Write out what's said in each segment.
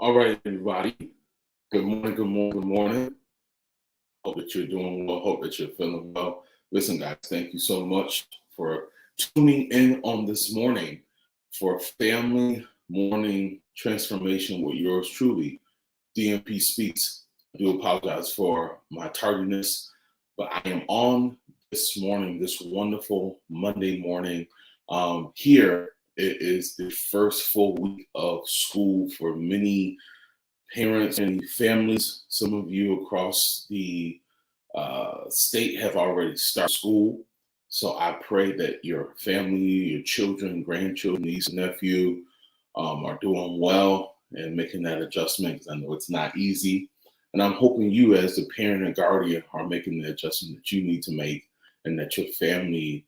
All right, everybody. Good morning, good morning, good morning. Hope that you're doing well. Hope that you're feeling well. Listen, guys, thank you so much for tuning in on this morning for Family Morning Transformation with yours truly, DMP Speaks. I do apologize for my tardiness, but I am on this morning, this wonderful Monday morning. Here, it is the first full week of school for many parents and families. Some of you across the state have already started school. So I pray that your family, your children, grandchildren, niece, and nephew are doing well and making that adjustment because I know it's not easy. And I'm hoping you, as the parent and guardian, are making the adjustment that you need to make and that your family,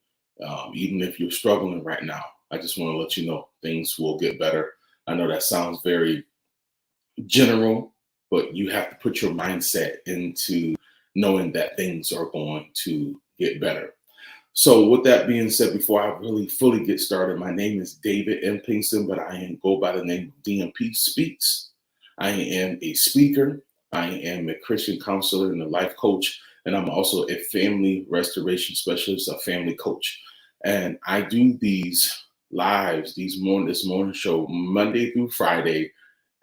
even if you're struggling right now, I just want to let you know things will get better. I know that sounds very general, but you have to put your mindset into knowing that things are going to get better. So, with that being said, before I really fully get started, my name is David M. Pinkston, but I go by the name of DMP Speaks. I am a speaker, I am a Christian counselor and a life coach, and I'm also a family restoration specialist, a family coach. And I do these lives, this morning show, Monday through Friday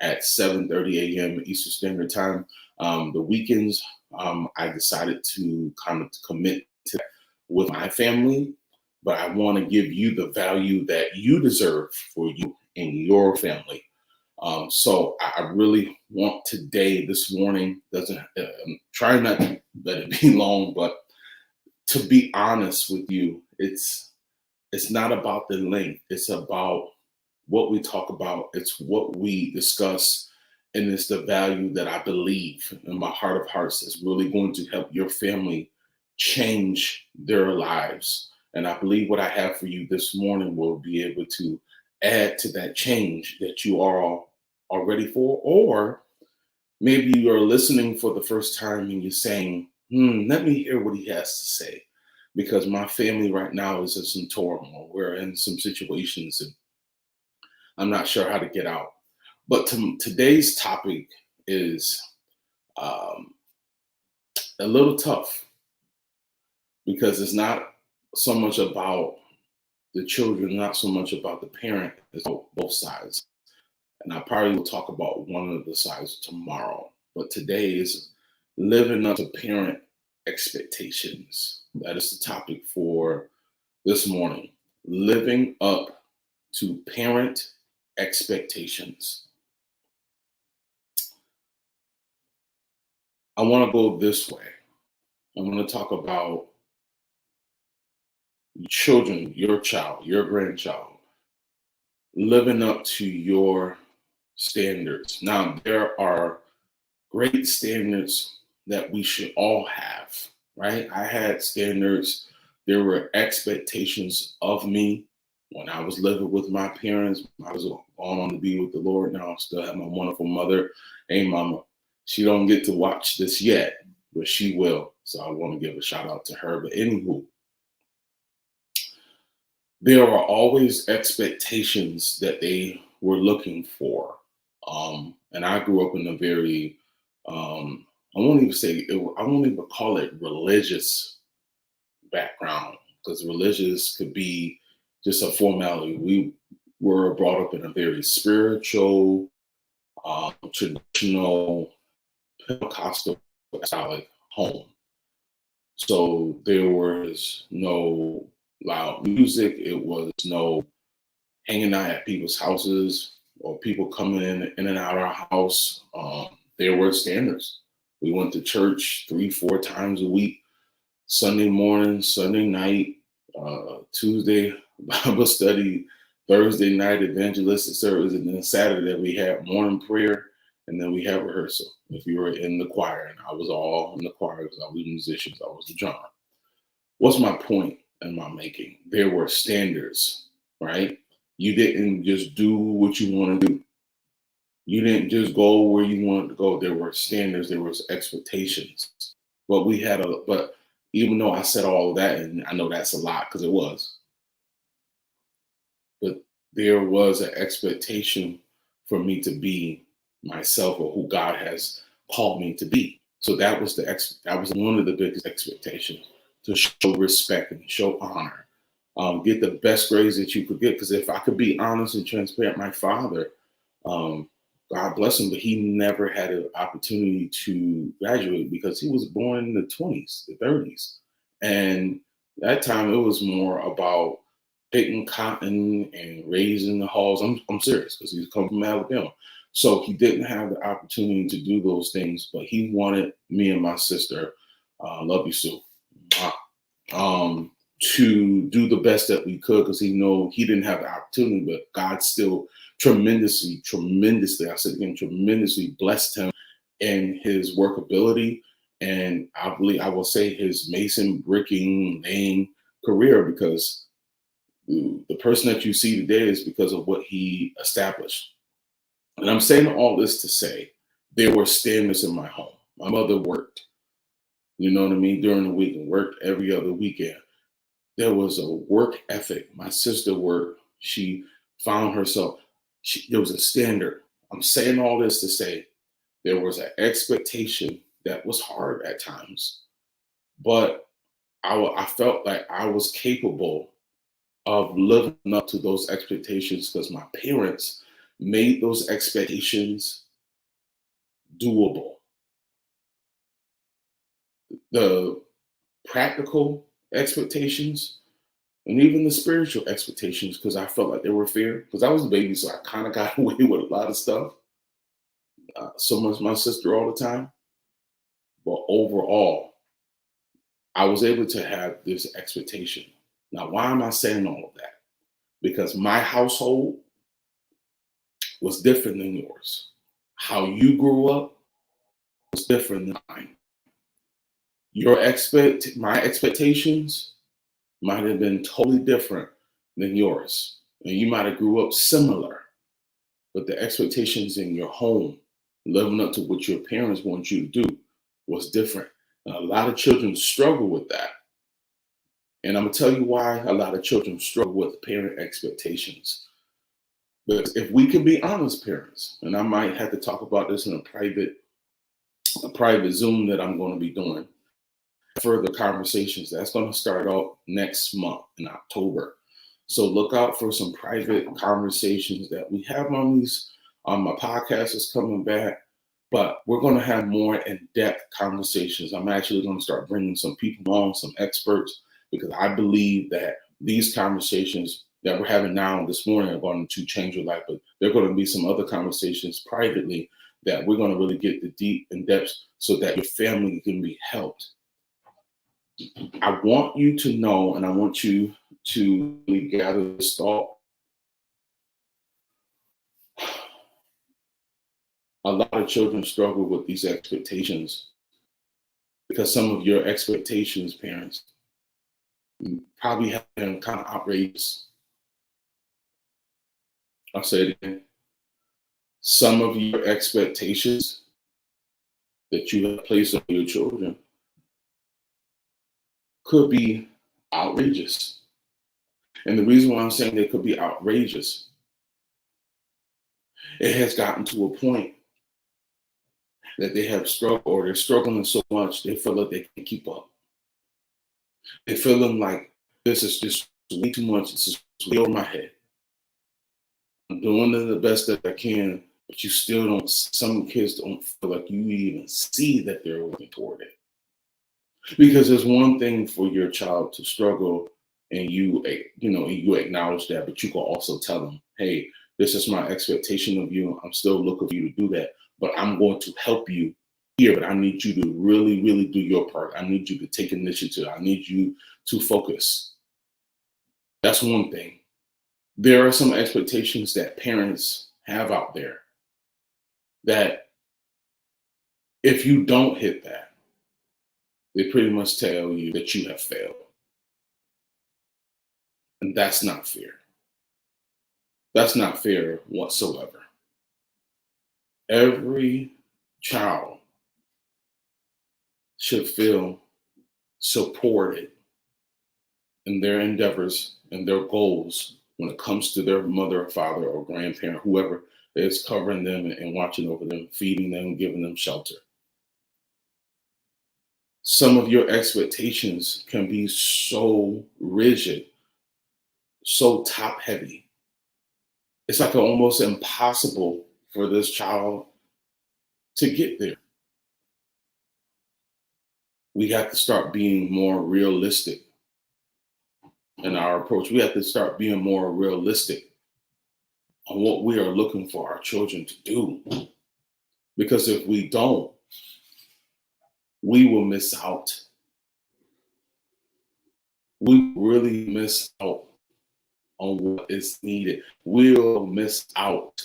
at 7:30 a.m. Eastern Standard Time. The weekends, I decided to kind of commit to that with my family, but I want to give you the value that you deserve for you and your family. So I really want today, this morning, doesn't try not to let it be long, but to be honest with you, it's not about the length. It's about what we talk about. It's what we discuss, and it's the value that I believe in my heart of hearts is really going to help your family change their lives. And I believe what I have for you this morning will be able to add to that change that you are all ready for. Or maybe you're listening for the first time and you're saying, let me hear what he has to say. Because my family right now is in some turmoil. We're in some situations and I'm not sure how to get out. But today's topic is um, a little tough because it's not so much about the children, not so much about the parent, it's about both sides. And I probably will talk about one of the sides tomorrow. But today is living up to parent expectations. That is the topic for this morning. Living up to parent expectations. I want to go this way. I'm going to talk about children, your child, your grandchild, living up to your standards. Now, there are great standards that we should all have, right? I had standards. There were expectations of me when I was living with my parents. I was on to be with the Lord now. I still have my wonderful mother. Hey, mama. She don't get to watch this yet, but she will. So I want to give a shout out to her. But anywho, there are always expectations that they were looking for. And I grew up in a very, I won't even say, I won't even call it religious background because religious could be just a formality. We were brought up in a very spiritual, traditional, Pentecostal apostolic home. So there was no loud music. It was no hanging out at people's houses or people coming in and out of our house. There were standards. We went to church 3-4 times a week, Sunday morning, Sunday night, Tuesday Bible study, Thursday night evangelistic service, and then Saturday we had morning prayer, and then we had rehearsal. If you were in the choir, and I was all in the choir because I was musicians, I was the drummer. What's my point in my making? There were standards, right? You didn't just do what you want to do. You didn't just go where you wanted to go. There were standards, there was expectations. But even though I said all of that, and I know that's a lot because it was, but there was an expectation for me to be myself or who God has called me to be. So that was that was one of the biggest expectations, to show respect and show honor, get the best grades that you could get. Because if I could be honest and transparent, my father, um, God bless him, but he never had an opportunity to graduate because he was born in the 20s, the 30s. And that time it was more about picking cotton and raising the hogs. I'm serious, because he's come from Alabama. So he didn't have the opportunity to do those things, but he wanted me and my sister, love you, Sue, um, to do the best that we could, because he know he didn't have the opportunity, but God still tremendously, I said again, tremendously blessed him in his workability. And I believe I will say his mason bricking laying career, because the person that you see today is because of what he established. And I'm saying all this to say there were standards in my home. My mother worked, you know what I mean, during the week, and worked every other weekend. There was a work ethic. My sister worked. She found herself, there was a standard. I'm saying all this to say there was an expectation that was hard at times, but I felt like I was capable of living up to those expectations, because my parents made those expectations doable. The practical expectations and even the spiritual expectations, because I felt like they were fair, because I was a baby, so I kind of got away with a lot of stuff. So much my sister all the time. But overall, I was able to have this expectation. Now, why am I saying all of that? Because my household was different than yours. How you grew up was different than mine. My expectations might have been totally different than yours. And you might have grew up similar, but the expectations in your home, living up to what your parents want you to do, was different. And a lot of children struggle with that. And I'm gonna tell you why a lot of children struggle with parent expectations. But if we can be honest, parents, and I might have to talk about this in a private Zoom that I'm going to be doing, further conversations. That's going to start out next month in October. So look out for some private conversations that we have on these. My podcast is coming back, but we're going to have more in-depth conversations. I'm actually going to start bringing some people on, some experts, because I believe that these conversations that we're having now this morning are going to change your life. But there are going to be some other conversations privately that we're going to really get the deep in depth, so that your family can be helped. I want you to know, and I want you to really gather this thought. A lot of children struggle with these expectations because some of your expectations, parents, probably have been kind of outrageous. I'll say it again. Some of your expectations that you have placed on your children could be outrageous. And the reason why I'm saying they could be outrageous, it has gotten to a point that they have struggled, or they're struggling so much they feel like they can't keep up. They feeling like this is just way too much. This is way over my head. I'm doing the best that I can, but you still don't. Some kids don't feel like you even see that they're working toward it. Because there's one thing for your child to struggle, and you acknowledge that, but you can also tell them, hey, this is my expectation of you. I'm still looking for you to do that, but I'm going to help you here. But I need you to really, really do your part. I need you to take initiative. I need you to focus. That's one thing. There are some expectations that parents have out there that if you don't hit that, they pretty much tell you that you have failed. And that's not fair. That's not fair whatsoever. Every child should feel supported in their endeavors and their goals when it comes to their mother or father or grandparent, whoever is covering them and watching over them, feeding them, giving them shelter. Some of your expectations can be so rigid, so top heavy. It's like almost impossible for this child to get there. We have to start being more realistic in our approach. We have to start being more realistic on what we are looking for our children to do. Because if we don't, we will miss out. We really miss out on what is needed. We'll miss out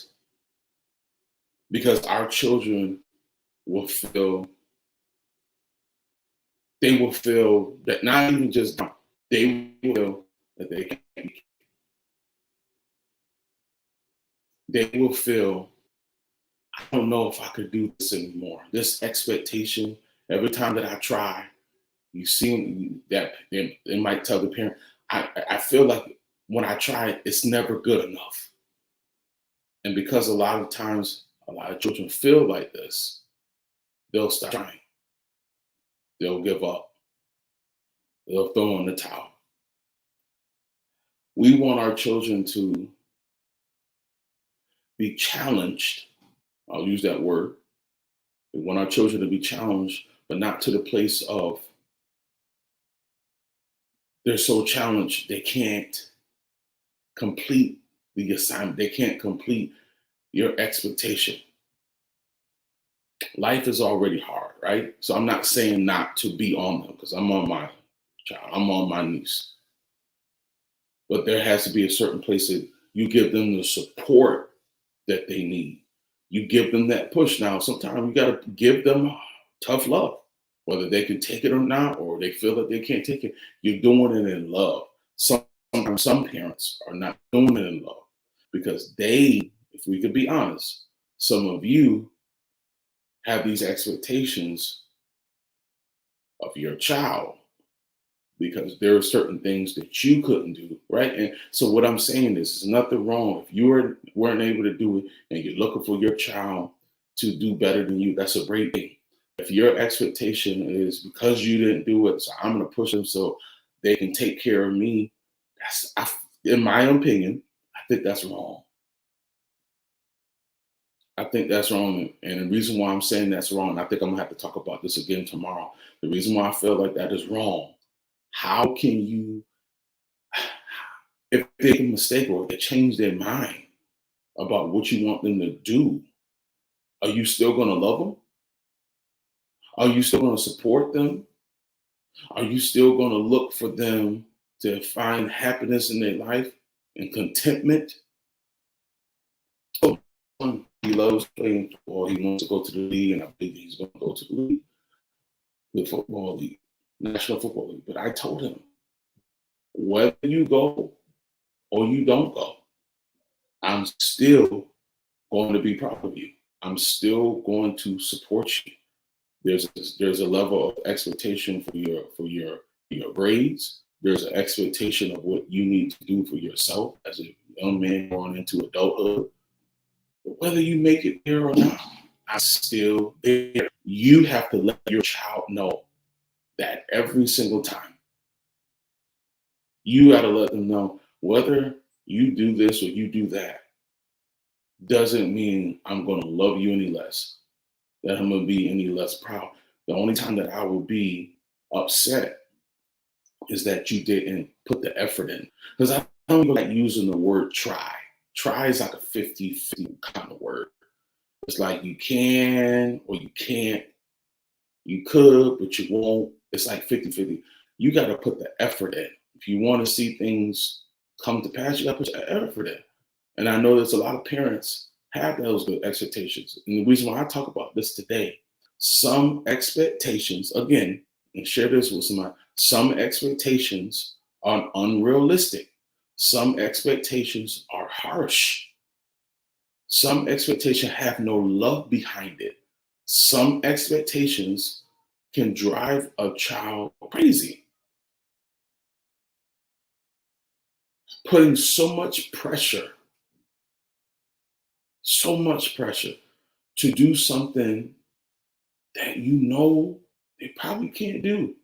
because our children will feel, they will feel that not even just they will feel that they can't. They will feel, I don't know if I could do this anymore. This expectation, every time that I try, you see that they might tell the parent, I feel like when I try it, it's never good enough. And because a lot of times, a lot of children feel like this, they'll stop trying. They'll give up. They'll throw in the towel. We want our children to be challenged. I'll use that word. We want our children to be challenged, but not to the place of they're so challenged they can't complete the assignment. They can't complete your expectation. Life is already hard, right? So I'm not saying not to be on them because I'm on my child, I'm on my niece. But there has to be a certain place that you give them the support that they need. You give them that push. Now, sometimes you got to give them tough love, whether they can take it or not, or they feel that they can't take it. You're doing it in love. Sometimes some parents are not doing it in love because they, if we could be honest, some of you have these expectations of your child because there are certain things that you couldn't do, right? And so what I'm saying is, there's nothing wrong. If you weren't able to do it and you're looking for your child to do better than you, that's a great thing. If your expectation is because you didn't do it, so I'm going to push them so they can take care of me, in my opinion, I think that's wrong. I think that's wrong. And the reason why I'm saying that's wrong, I think I'm going to have to talk about this again tomorrow. The reason why I feel like that is wrong, how can you, if they make a mistake or they change their mind about what you want them to do, are you still going to love them? Are you still going to support them? Are you still going to look for them to find happiness in their life and contentment? He loves playing football. He wants to go to the league, and I believe he's going to go to the league, the football league, National Football League. But I told him, whether you go or you don't go, I'm still going to be proud of you. I'm still going to support you. There's a level of expectation for your grades. There's an expectation of what you need to do for yourself as a young man going into adulthood. But whether you make it there or not, I'm still there. You have to let your child know that every single time. You got to let them know whether you do this or you do that doesn't mean I'm going to love you any less, that I'm going to be any less proud. The only time that I will be upset is that you didn't put the effort in. Because I don't like using the word try. Try is like a 50-50 kind of word. It's like you can or you can't. You could, but you won't. It's like 50-50. You got to put the effort in. If you want to see things come to pass, you got to put your effort in. And I know there's a lot of parents have those good expectations. And the reason why I talk about this today, some expectations, again, and share this with somebody, some expectations are unrealistic. Some expectations are harsh. Some expectations have no love behind it. Some expectations can drive a child crazy. Putting so much pressure So much pressure to do something that you know they probably can't do.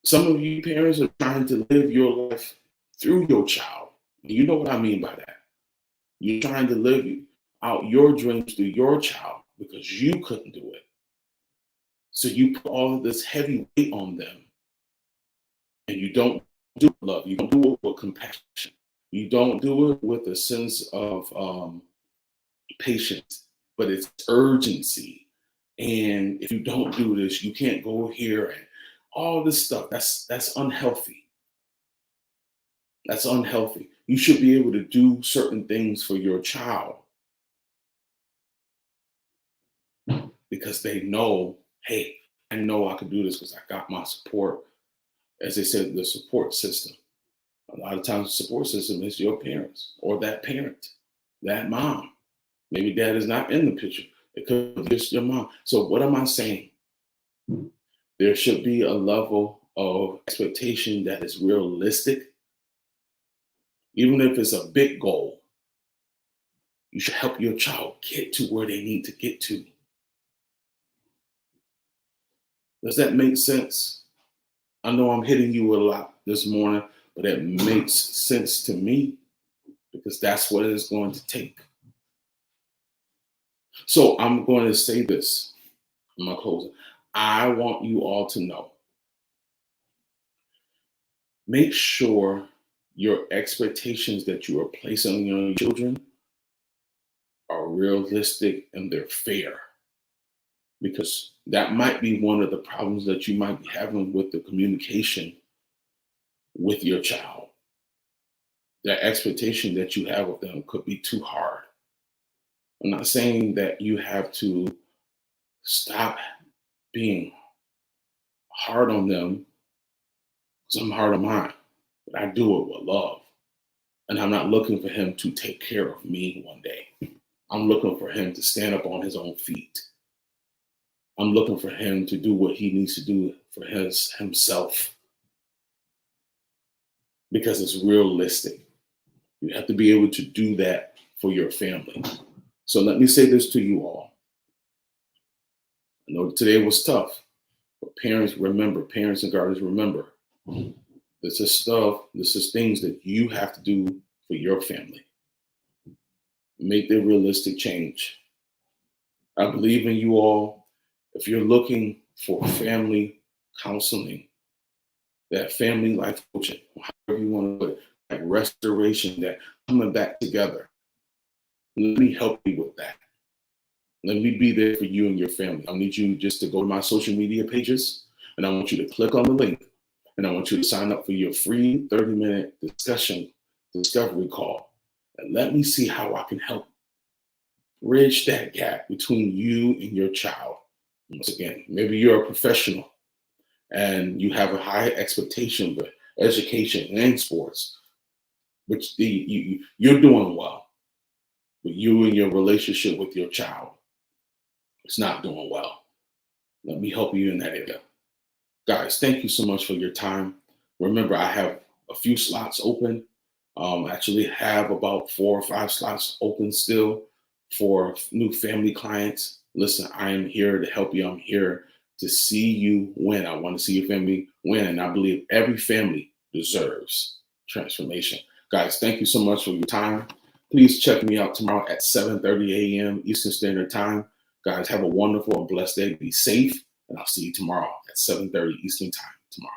Some of you parents are trying to live your life through your child. You know what I mean by that. You're trying to live out your dreams through your child because you couldn't do it. So you put all of this heavy weight on them, and you don't do it with love. You don't do it with compassion. You don't do it with a sense of patience, but it's urgency. And if you don't do this, you can't go here and all this stuff. That's unhealthy. That's unhealthy. You should be able to do certain things for your child because they know, hey, I know I can do this because I got my support. As they said, the support system. A lot of times the support system is your parents or that parent, that mom. Maybe dad is not in the picture. It could be just your mom. So what am I saying? There should be a level of expectation that is realistic. Even if it's a big goal, you should help your child get to where they need to get to. Does that make sense? I know I'm hitting you a lot this morning, but it makes sense to me because that's what it's going to take. So I'm going to say this in my closing. I want you all to know, make sure your expectations that you are placing on your children are realistic and they're fair. Because that might be one of the problems that you might be having with the communication with your child. That expectation that you have of them could be too hard. I'm not saying that you have to stop being hard on them because I'm hard on mine, but I do it with love. And I'm not looking for him to take care of me one day. I'm looking for him to stand up on his own feet. I'm looking for him to do what he needs to do for himself because it's realistic. You have to be able to do that for your family. So let me say this to you all. I know today was tough, but parents and guardians remember, this is things that you have to do for your family. Make the realistic change. I believe in you all. If you're looking for family counseling, that family life coaching, however you want to put it, that restoration, that coming back together, let me help you with that. Let me be there for you and your family. I need you just to go to my social media pages, and I want you to click on the link, and I want you to sign up for your free 30-minute discovery call, and let me see how I can help bridge that gap between you and your child. Once again, maybe you're a professional and you have a high expectation for education and sports, but you're doing well. But you and your relationship with your child, it's not doing well. Let me help you in that area. Guys, thank you so much for your time. Remember, I have a few slots open. Actually have about 4 or 5 slots open still for new family clients. Listen, I am here to help you. I'm here to see you win. I want to see your family win. And I believe every family deserves transformation. Guys, thank you so much for your time. Please check me out tomorrow at 7:30 a.m. Eastern Standard Time. Guys, have a wonderful and blessed day. Be safe. And I'll see you tomorrow at 7:30 Eastern Time tomorrow.